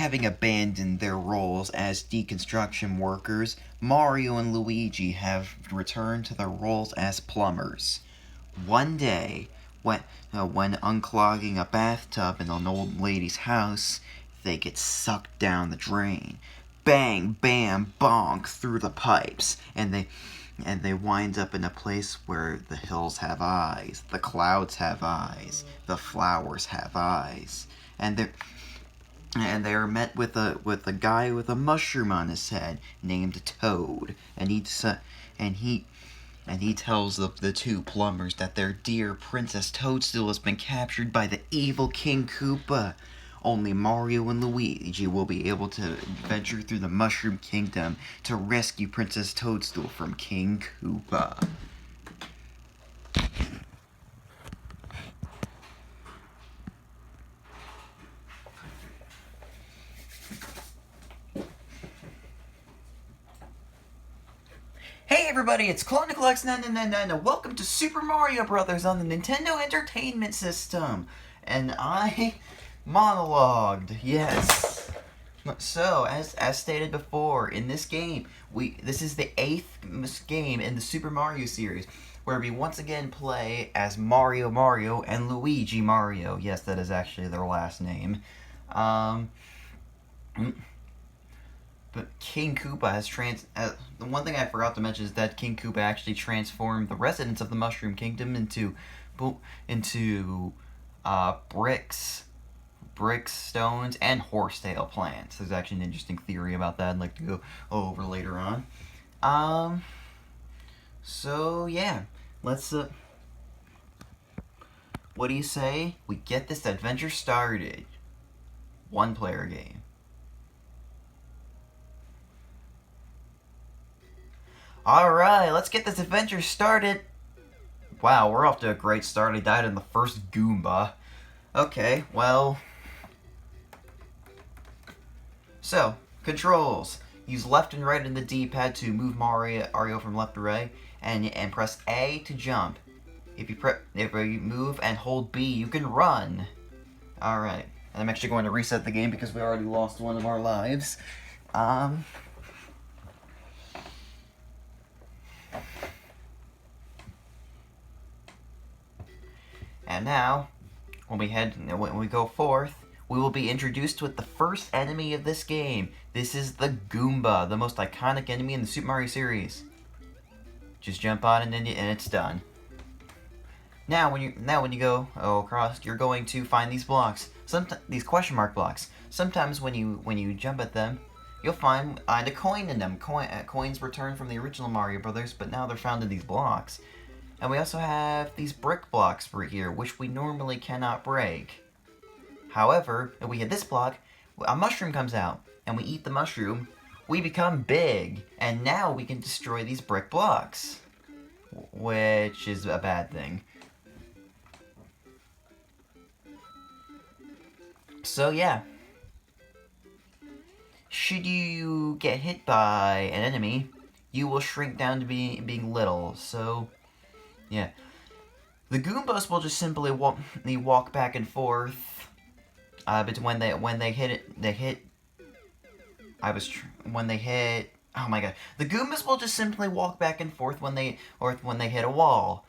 having abandoned their roles as deconstruction workers, Mario and Luigi have returned to their roles as plumbers. One day, when unclogging a bathtub in an old lady's house, they get sucked down the drain. Bang, bam, bonk through the pipes, and they wind up in a place where the hills have eyes, the clouds have eyes, the flowers have eyes, and they're met with a guy with a mushroom on his head named Toad, and he tells the two plumbers that their dear Princess Toadstool has been captured by the evil King Koopa. Only Mario and Luigi will be able to venture through the Mushroom Kingdom to rescue Princess Toadstool from King Koopa. Hey everybody, it's Clona Comics Inc. and welcome to Super Mario Bros. On the Nintendo Entertainment System. And I monologued, yes. So, as stated before, in this game, this is the 8th game in the Super Mario series, where we once again play as Mario and Luigi Mario. Yes, that is actually their last name. But King Koopa has the one thing I forgot to mention is that King Koopa actually transformed the residents of the Mushroom Kingdom into bricks, stones, and horsetail plants. There's actually an interesting theory about that I'd like to go over later on. So yeah, let's what do you say we get this adventure started? One-player game. Alright, let's get this adventure started. Wow, we're off to a great start. I died in the first Goomba. Okay, well. So, controls. Use left and right in the D-pad to move Mario from left to right, and press A to jump. If you move and hold B, you can run. Alright, I'm actually going to reset the game because we already lost one of our lives. And now, when we go forth, we will be introduced with the first enemy of this game. This is the Goomba, the most iconic enemy in the Super Mario series. Just jump on and it's done. Now when you go across, you're going to find these blocks. These question mark blocks. Sometimes when you jump at them, you'll find a coin in them. Coins returned from the original Mario Brothers, but now they're found in these blocks. And we also have these brick blocks right here, which we normally cannot break. However, if we hit this block, a mushroom comes out, and we eat the mushroom, we become big, and now we can destroy these brick blocks. Which is a bad thing. So yeah. Should you get hit by an enemy, you will shrink down to being little, so yeah. The Goombas will just simply walk back and forth. But when they hit. Oh my god. The Goombas will just simply walk back and forth when they hit a wall.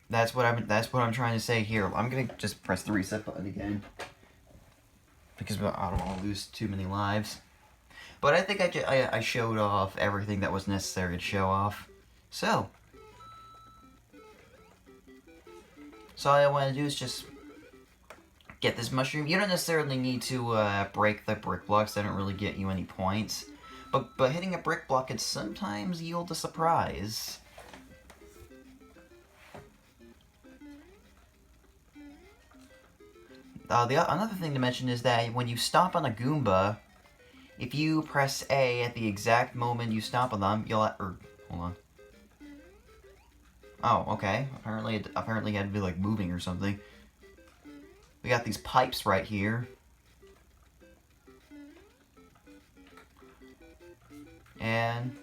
That's what I'm trying to say here. I'm gonna just press the reset button again because I don't want to lose too many lives. But I think I showed off everything that was necessary to show off. So all I want to do is just get this mushroom. You don't necessarily need to break the brick blocks. They don't really get you any points. But hitting a brick block can sometimes yield a surprise. Another thing to mention is that when you stomp on a Goomba, if you press A at the exact moment you stomp on them, hold on. Oh, okay. Apparently it had to be like moving or something. We got these pipes right here. And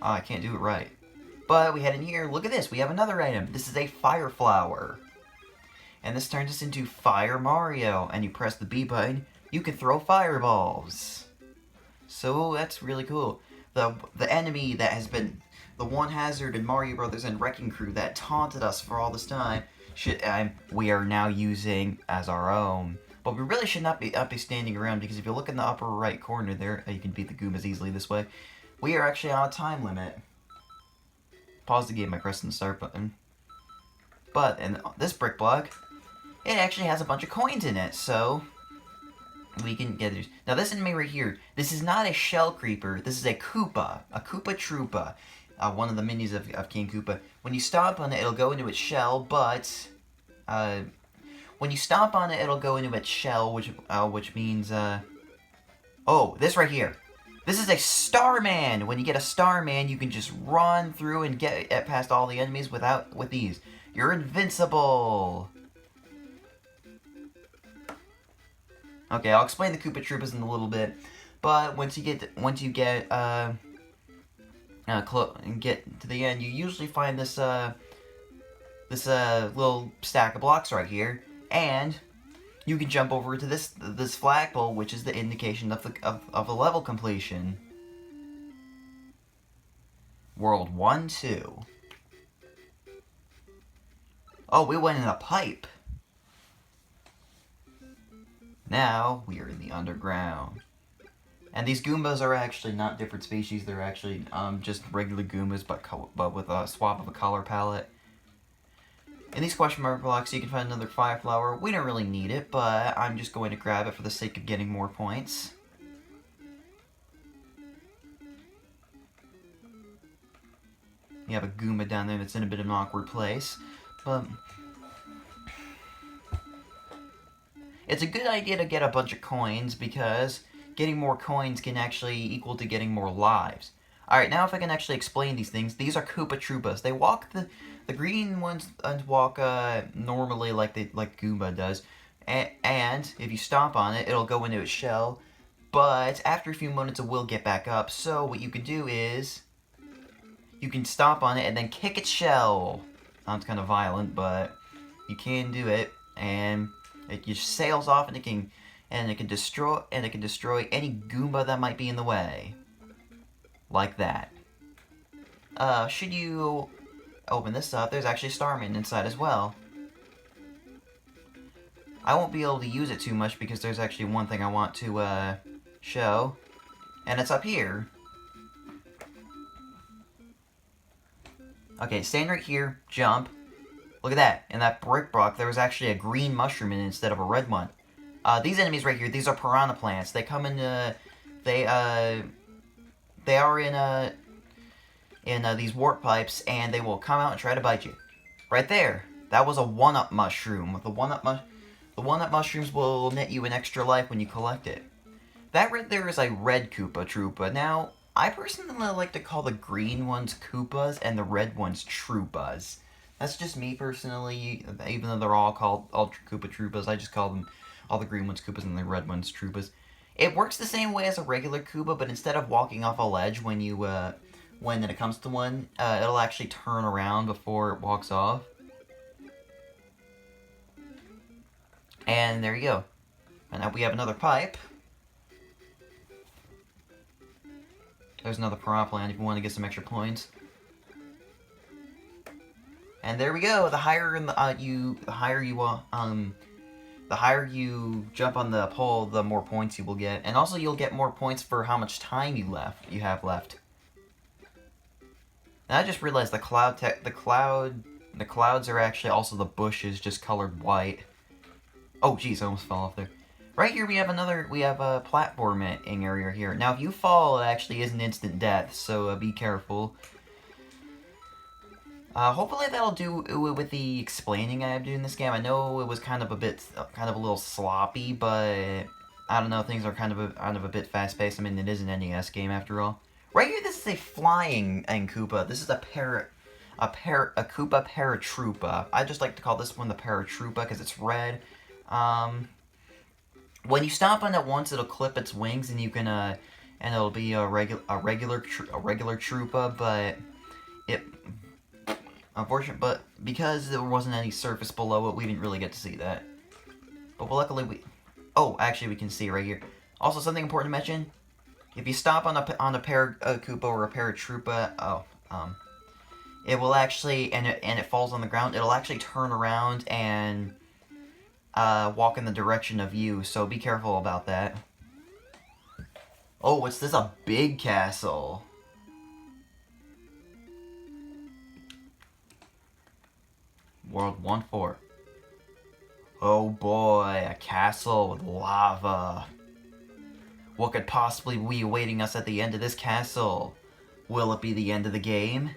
I can't do it right. But we head in here. Look at this. We have another item. This is a fire flower. And this turns us into Fire Mario. And you press the B button, you can throw fireballs. So that's really cool. The enemy that has been the one hazard in Mario Brothers and Wrecking Crew that taunted us for all this time, we are now using as our own. But we really should not be standing around, because if you look in the upper right corner there, you can beat the Goombas easily this way. We are actually on a time limit. Pause the game by pressing the start button. But in this brick block, it actually has a bunch of coins in it, so we can get it. Now this enemy right here, this is not a shell creeper, this is a Koopa Troopa, one of the minis of King Koopa. When you stomp on it, it'll go into its shell, but when you stomp on it, it'll go into its shell, which means oh, this right here. This is a Starman. When you get a Starman, you can just run through and get past all the enemies with these. You're invincible. Okay, I'll explain the Koopa Troopas in a little bit, but once you get to the end, you usually find this little stack of blocks right here, and you can jump over to this flagpole, which is the indication of the level completion. World 1, 2. Oh, we went in a pipe. Now, we are in the underground. And these Goombas are actually not different species, they're actually just regular Goombas, but with a swap of a color palette. In these question mark blocks, you can find another fire flower. We don't really need it, but I'm just going to grab it for the sake of getting more points. You have a Goomba down there that's in a bit of an awkward place, but it's a good idea to get a bunch of coins, because getting more coins can actually equal to getting more lives. Alright, now if I can actually explain these things. These are Koopa Troopas. They walk the green ones walk normally like Goomba does. And if you stomp on it, it'll go into its shell. But after a few moments, it will get back up. So what you can do is you can stomp on it and then kick its shell. Sounds kind of violent, but you can do it, and it just sails off, and it can destroy any Goomba that might be in the way. Like that. Should you open this up, there's actually Starman inside as well. I won't be able to use it too much because there's actually one thing I want to show, and it's up here. Okay, stand right here, jump. Look at that. In that brick block, there was actually a green mushroom in it instead of a red one. These enemies right here, these are piranha plants. They come in, they are in these warp pipes, and they will come out and try to bite you. Right there. That was a one-up mushroom. The one-up mushrooms will net you an extra life when you collect it. That right there is a red Koopa Troopa. Now, I personally like to call the green ones Koopas and the red ones Troopas. That's just me personally. Even though they're all called Koopa Troopas, I just call them all the green ones Koopas and the red ones Troopas. It works the same way as a regular Koopa, but instead of walking off a ledge when it comes to one, it'll actually turn around before it walks off. And there you go. And now we have another pipe. There's another piranha plant if you want to get some extra points. And there we go. The higher you jump on the pole, the more points you will get, and also you'll get more points for how much time you have left. Now I just realized the clouds are actually also the bushes, just colored white. Oh, jeez, I almost fell off there. Right here we have a platforming area here. Now, if you fall, it actually is an instant death, so be careful. Hopefully that'll do with the explaining I have to do in this game. I know it was kind of a little sloppy, but I don't know, things are kind of a bit fast-paced. I mean, it is an NES game after all. Right here, this is a flying Koopa. This is a Koopa Paratroopa. I just like to call this one the Paratroopa because it's red. When you stomp on it once, it'll clip its wings, and you can and it'll be a regular Troopa, but unfortunate, but because there wasn't any surface below it, we didn't really get to see that. But luckily Oh, actually, we can see right here. Also, something important to mention: if you stop on a Koopa or a Paratroopa, it will actually, and it falls on the ground. It'll actually turn around and walk in the direction of you. So be careful about that. Oh, what's this? A big castle. World 1-4. Oh boy, a castle with lava. What could possibly be awaiting us at the end of this castle? Will it be the end of the game?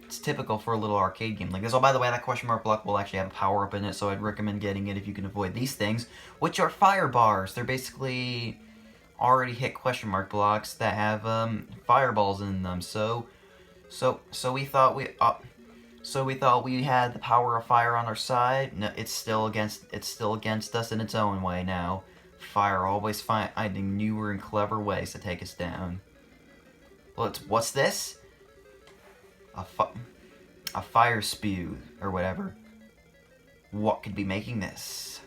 It's typical for a little arcade game like this. Oh, by the way, that question mark block will actually have a power-up in it, so I'd recommend getting it if you can avoid these things, which are fire bars. They're basically already hit question mark blocks that have fireballs in them. So we thought we had the power of fire on our side. No, it's still against us in its own way now. Fire always finding newer and clever ways to take us down. What's this? A fire spew or whatever. What could be making this?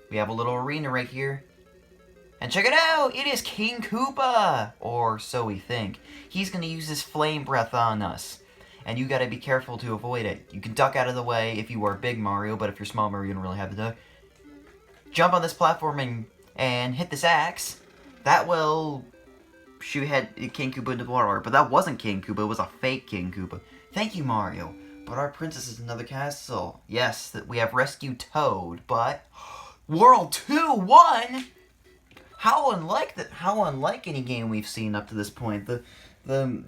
We have a little arena right here. And check it out! It is King Koopa! Or so we think. He's gonna use his flame breath on us. And you gotta be careful to avoid it. You can duck out of the way if you are Big Mario, but if you're Small Mario, you don't really have to duck. Jump on this platform and hit this axe. That will shoot King Koopa into the water. But that wasn't King Koopa, it was a fake King Koopa. Thank you, Mario. But our princess is another castle. Yes, we have rescued Toad, but World 2-1? How unlike any game we've seen up to this point. The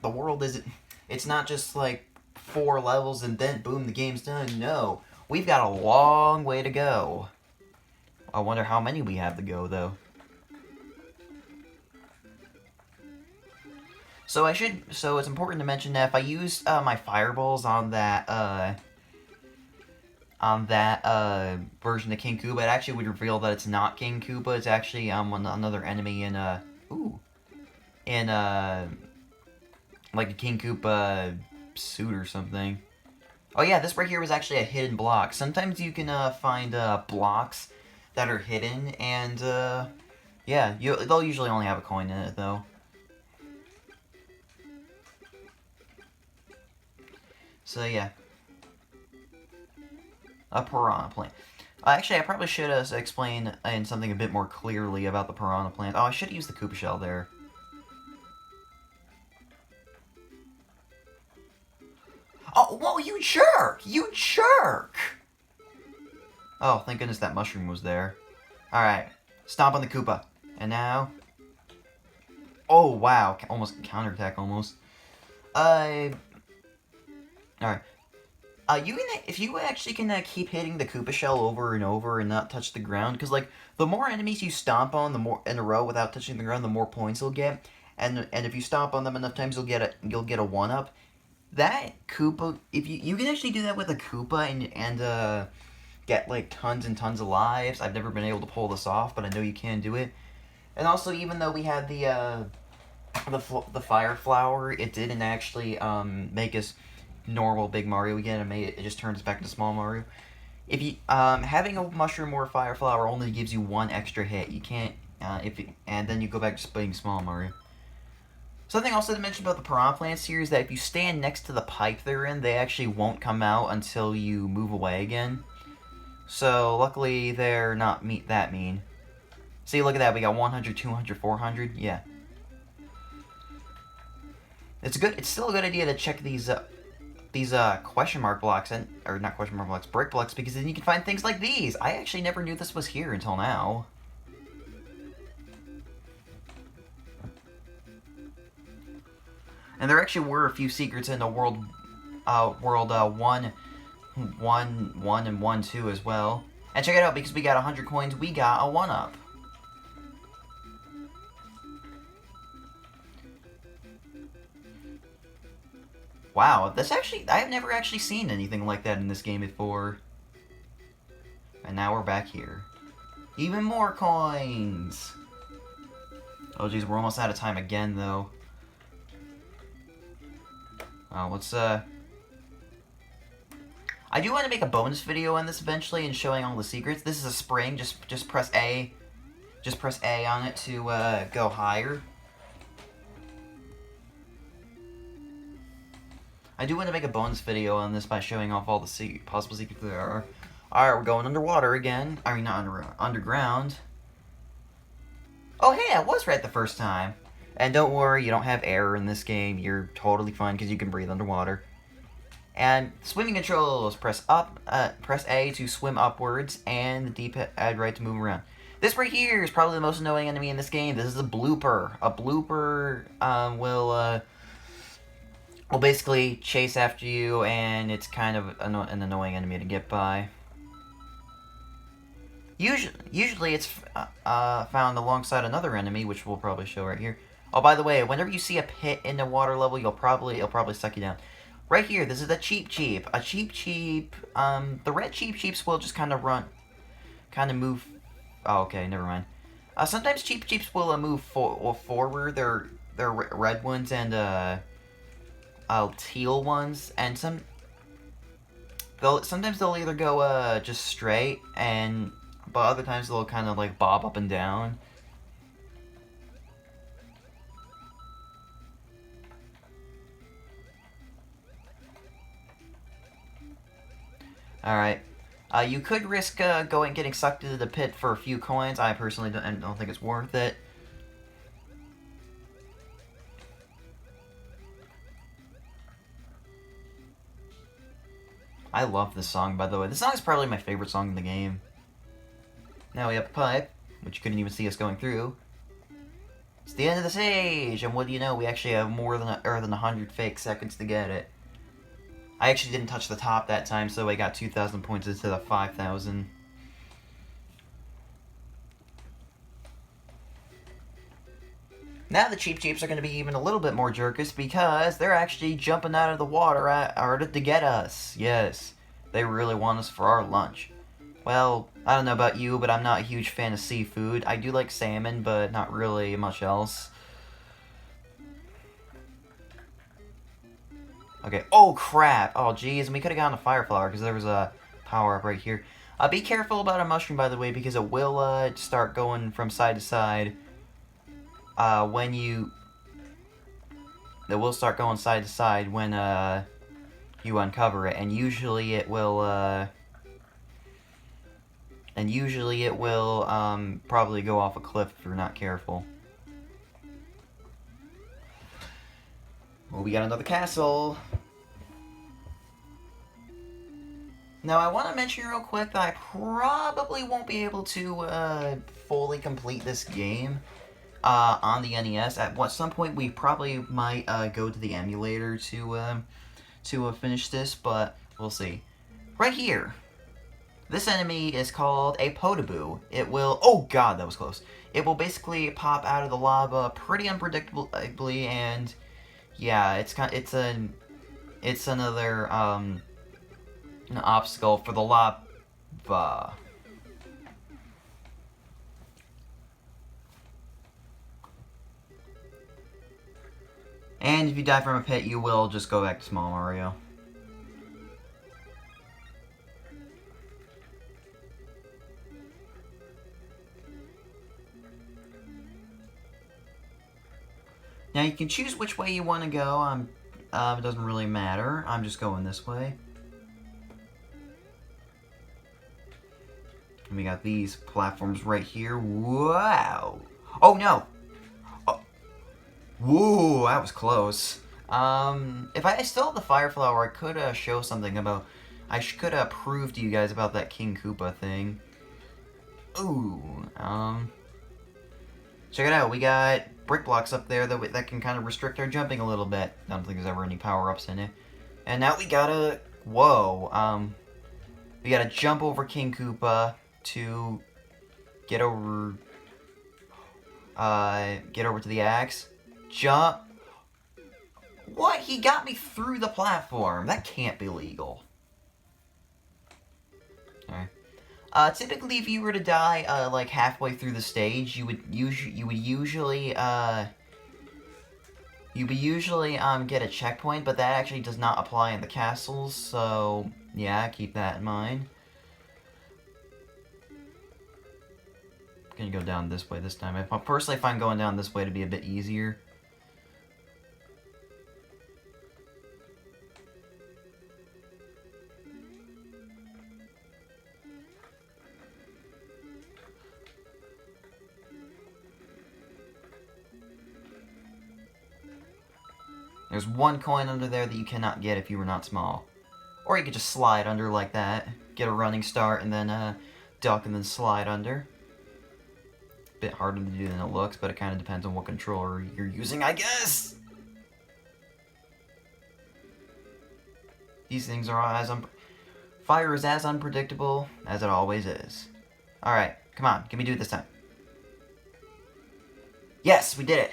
world isn't. It's not just like 4 levels and then boom, the game's done. No, we've got a long way to go. I wonder how many we have to go though. So it's important to mention that if I use my fireballs on that version of King Koopa, it actually would reveal that it's not King Koopa. It's actually another enemy in like a King Koopa suit or something. Oh yeah, this right here was actually a hidden block. Sometimes you can find blocks that are hidden, and yeah, they'll usually only have a coin in it though. So yeah, a piranha plant. Actually, I probably should explain in something a bit more clearly about the piranha plant. Oh, I should have used the Koopa shell there. Oh, whoa, you jerk! You jerk! Oh, thank goodness that mushroom was there. Alright, stomp on the Koopa. And now... Oh, wow, almost counterattack, almost. Alright. If you actually can keep hitting the Koopa shell over and over and not touch the ground, because like the more enemies you stomp on, the more in a row without touching the ground, the more points you'll get. And if you stomp on them enough times, you'll get a 1-up. That Koopa, if you can actually do that with a Koopa and get like tons and tons of lives. I've never been able to pull this off, but I know you can do it. And also, even though we had the fire flower, it didn't actually make us normal Big Mario again. It just turns us back into Small Mario. If you having a mushroom or a fire flower only gives you 1 extra hit. You can't and then you go back to being Small Mario. Something also to mention about the piranha plants here is that if you stand next to the pipe they're in, they actually won't come out until you move away again. So luckily they're not that mean. See, look at that. We got 100, 200, 400. Yeah. It's still a good idea to check these question mark blocks or not question mark blocks, brick blocks, because then you can find things like these. I actually never knew this was here until now. And there actually were a few secrets in the world 1, 1, and 1, 2 as well. And check it out, because we got 100 coins, we got a 1-up. Wow, I've never actually seen anything like that in this game before. And now we're back here. Even more coins! Oh geez, we're almost out of time again, though. Let's, I do want to make a bonus video on this eventually and showing all the secrets. This is a spring. Just press A. Just press A on it to go higher. I do want to make a bonus video on this by showing off all the possible secrets there are. Alright, we're going underwater again. I mean, not underground. Oh, hey, I was right the first time. And don't worry, you don't have air in this game. You're totally fine because you can breathe underwater. And swimming controls, press A to swim upwards, and the D-pad right to move around. This right here is probably the most annoying enemy in this game. This is a blooper. A blooper will basically chase after you, and it's kind of an annoying enemy to get by. Usually it's found alongside another enemy, which we'll probably show right here. Oh, by the way, whenever you see a pit in the water level, it'll probably suck you down. Right here, this is a Cheep Cheep. A Cheep Cheep, the red Cheep Cheeps will just kind of move. Oh, okay, never mind. Sometimes Cheep Cheeps will move forward. They're red ones and teal ones, and sometimes they'll either go just straight, but other times they'll kind of like bob up and down. Alright. You could risk getting sucked into the pit for a few coins. I personally don't think it's worth it. I love this song, by the way. This song is probably my favorite song in the game. Now we have a pipe, which you couldn't even see us going through. It's the end of the stage, and what do you know? We actually have more than 100 fake seconds to get it. I actually didn't touch the top that time, so I got 2,000 points instead of 5,000. Now the Cheep Cheeps are going to be even a little bit more jerkish because they're actually jumping out of the water to get us. Yes, they really want us for our lunch. Well, I don't know about you, but I'm not a huge fan of seafood. I do like salmon, but not really much else. Okay. Oh, crap. Oh, geez. And we could have gotten a fire flower because there was a power-up right here. Be careful about a mushroom, by the way, because it will start going from side to side. It will start going side to side when you uncover it, and usually it will probably go off a cliff if you're not careful. Well, we got another castle. Now, I want to mention real quick that I probably won't be able to fully complete this game on the NES. At some point, we probably might go to the emulator to finish this, but we'll see. Right here, this enemy is called a Podoboo. It will... Oh, God, that was close. It will basically pop out of the lava pretty unpredictably, and... yeah, it's another an obstacle for the lava. And if you die from a pit, you will just go back to Small Mario. Now you can choose which way you want to go. It doesn't really matter. I'm just going this way. And we got these platforms right here. Wow! Oh no! Oh. Whoa, that was close. If I still have the fire flower, I could show something about. I could prove to you guys about that King Koopa thing. Ooh. Check it out. We got brick blocks up there that can kind of restrict our jumping a little bit. I don't think there's ever any power-ups in it. And now we gotta... Whoa. We gotta jump over King Koopa to get over... get over to the axe. Jump. What? He got me through the platform. That can't be legal. Alright. Typically, if you were to die, like, halfway through the stage, you would usually, You usually get a checkpoint, but that actually does not apply in the castles, so yeah, keep that in mind. I'm gonna go down this way this time. I personally find going down this way to be a bit easier. There's one coin under there that you cannot get if you were not small. Or you could just slide under like that. Get a running start and then duck and then slide under. Bit harder to do than it looks, but it kind of depends on what controller you're using, I guess! These things are as fire is as unpredictable as it always is. Alright, come on, can we do it this time? Yes, we did it!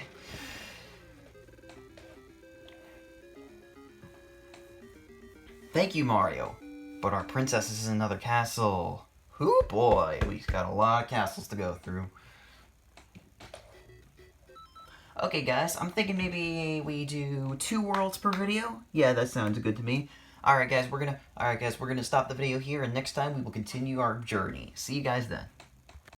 Thank you, Mario. But our princess is in another castle. Hoo boy, we've got a lot of castles to go through. Okay, guys, I'm thinking maybe we do 2 worlds per video. Yeah, that sounds good to me. Alright guys, we're gonna stop the video here, and next time we will continue our journey. See you guys then.